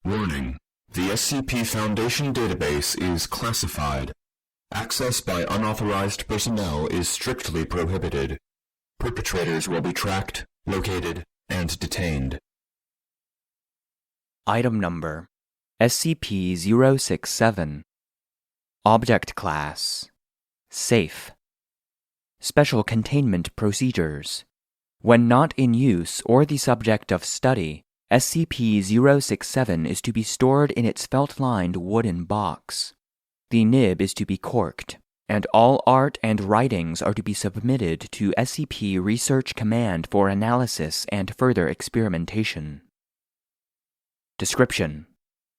Warning: the SCP Foundation database is classified. Access by unauthorized personnel is strictly prohibited. Perpetrators will be tracked, located, and detained. Item Number SCP-067 Object Class Safe Special Containment Procedures. When not in use or the subject of study, SCP-067 is to be stored in its felt-lined wooden box. The nib is to be corked, and all art and writings are to be submitted to SCP Research Command for analysis and further experimentation. Description: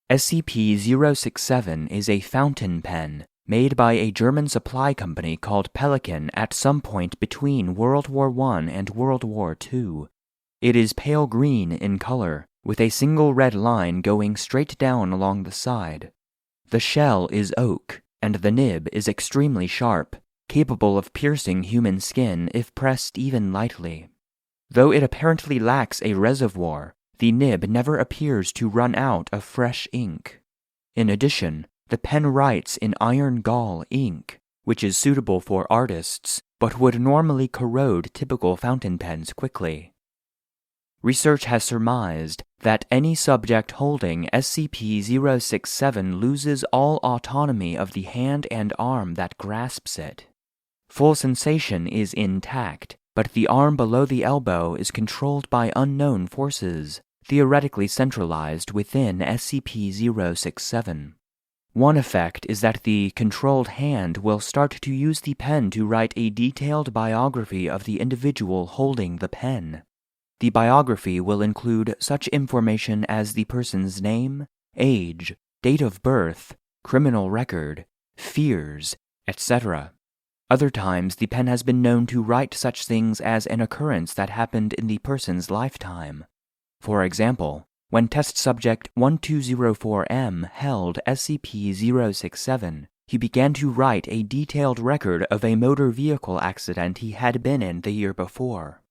SCP-067 is a fountain pen made by a German supply company called Pelican at some point between World War I and World War II. It is pale green in color, with a single red line going straight down along the side. The shell is oak, and the nib is extremely sharp, capable of piercing human skin if pressed even lightly. Though it apparently lacks a reservoir, the nib never appears to run out of fresh ink. In addition, the pen writes in iron gall ink, which is suitable for artists, but would normally corrode typical fountain pens quickly. Research has surmised that any subject holding SCP-067 loses all autonomy of the hand and arm that grasps it. Full sensation is intact, but the arm below the elbow is controlled by unknown forces, theoretically centralized within SCP-067. One effect is that the controlled hand will start to use the pen to write a detailed biography of the individual holding the pen. The biography will include such information as the person's name, age, date of birth, criminal record, fears, etc. Other times, the pen has been known to write such things as an occurrence that happened in the person's lifetime. For example, when test subject 1204M held SCP-067, he began to write a detailed record of a motor vehicle accident he had been in the year before.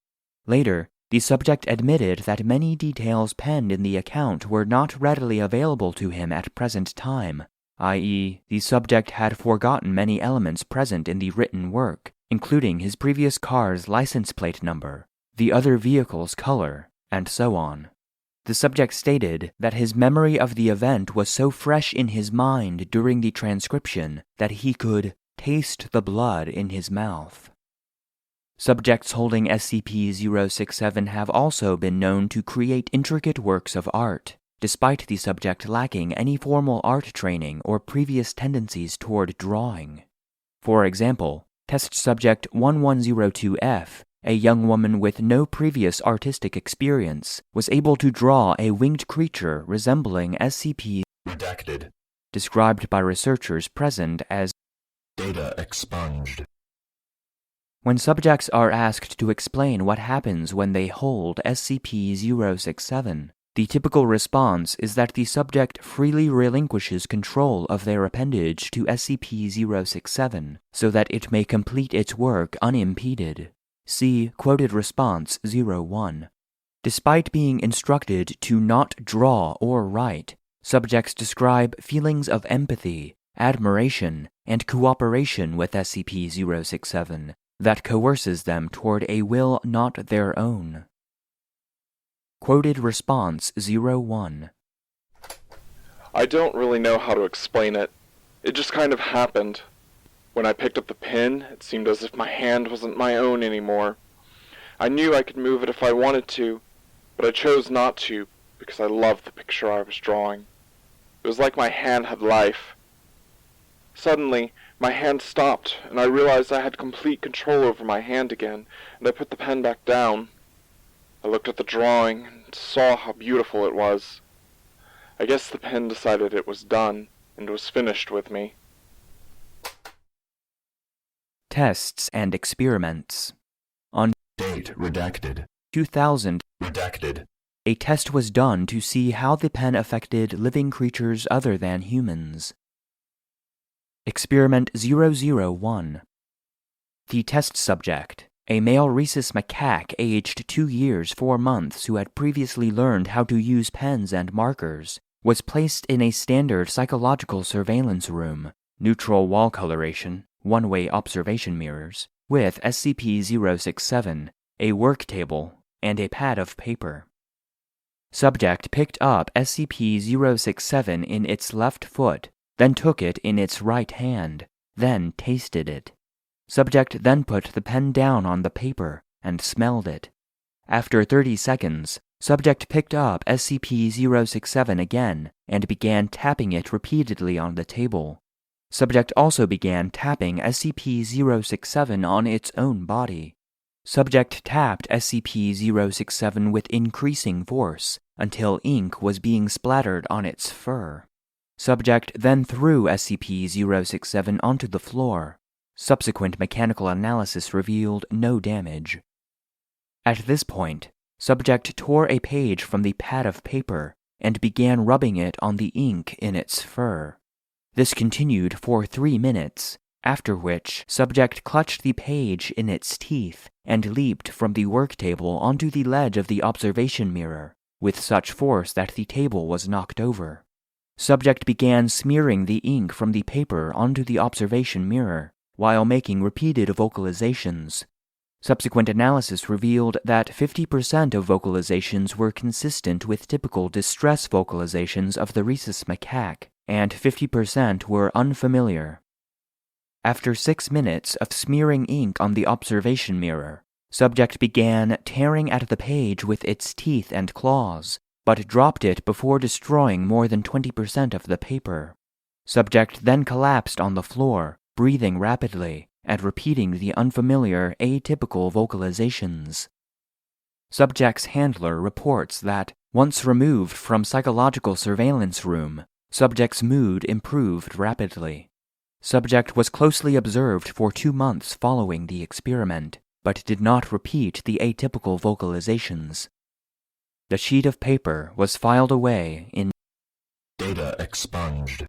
Later, the subject admitted that many details penned in the account were not readily available to him at present time, i.e., the subject had forgotten many elements present in the written work, including his previous car's license plate number, the other vehicle's color, and so on. The subject stated that his memory of the event was so fresh in his mind during the transcription that he could taste the blood in his mouth. Subjects holding SCP-067 have also been known to create intricate works of art, despite the subject lacking any formal art training or previous tendencies toward drawing. For example, test subject 1102F, a young woman with no previous artistic experience, was able to draw a winged creature resembling SCP Redacted. described by researchers present as Data expunged. When subjects are asked to explain what happens when they hold SCP-067, the typical response is that the subject freely relinquishes control of their appendage to SCP-067 so that it may complete its work unimpeded. See quoted response 01. Despite being instructed to not draw or write, subjects describe feelings of empathy, admiration, and cooperation with SCP-067 that coerces them toward a will not their own. Quoted response 01. I don't really know how to explain it. It just kind of happened. When I picked up the pen, it seemed as if my hand wasn't my own anymore. I knew I could move it if I wanted to, but I chose not to because I loved the picture I was drawing. It was like my hand had life. Suddenly, my hand stopped, and I realized I had complete control over my hand again, and I put the pen back down. I looked at the drawing and saw how beautiful it was. I guess the pen decided it was done, and was finished with me. Tests and experiments. On Date redacted. 2000, Redacted. a test was done to see how the pen affected living creatures other than humans. Experiment 001. The test subject, a male rhesus macaque aged 2 years 4 months who had previously learned how to use pens and markers, was placed in a standard psychological surveillance room, neutral wall coloration, one-way observation mirrors, with SCP-067, a work table, and a pad of paper. Subject picked up SCP-067 in its left foot, then took it in its right hand, then tasted it. Subject then put the pen down on the paper and smelled it. After 30 seconds, subject picked up SCP-067 again and began tapping it repeatedly on the table. Subject also began tapping SCP-067 on its own body. Subject tapped SCP-067 with increasing force until ink was being splattered on its fur. Subject then threw SCP-067 onto the floor. Subsequent mechanical analysis revealed no damage. At this point, subject tore a page from the pad of paper and began rubbing it on the ink in its fur. This continued for 3 minutes, after which subject clutched the page in its teeth and leaped from the work table onto the ledge of the observation mirror, with such force that the table was knocked over. Subject began smearing the ink from the paper onto the observation mirror, while making repeated vocalizations. Subsequent analysis revealed that 50% of vocalizations were consistent with typical distress vocalizations of the rhesus macaque, and 50% were unfamiliar. After 6 minutes of smearing ink on the observation mirror, subject began tearing at the page with its teeth and claws, but dropped it before destroying more than 20% of the paper. Subject then collapsed on the floor, breathing rapidly, and repeating the unfamiliar, atypical vocalizations. Subject's handler reports that, once removed from psychological surveillance room, subject's mood improved rapidly. Subject was closely observed for 2 months following the experiment, but did not repeat the atypical vocalizations. The sheet of paper was filed away in Data expunged.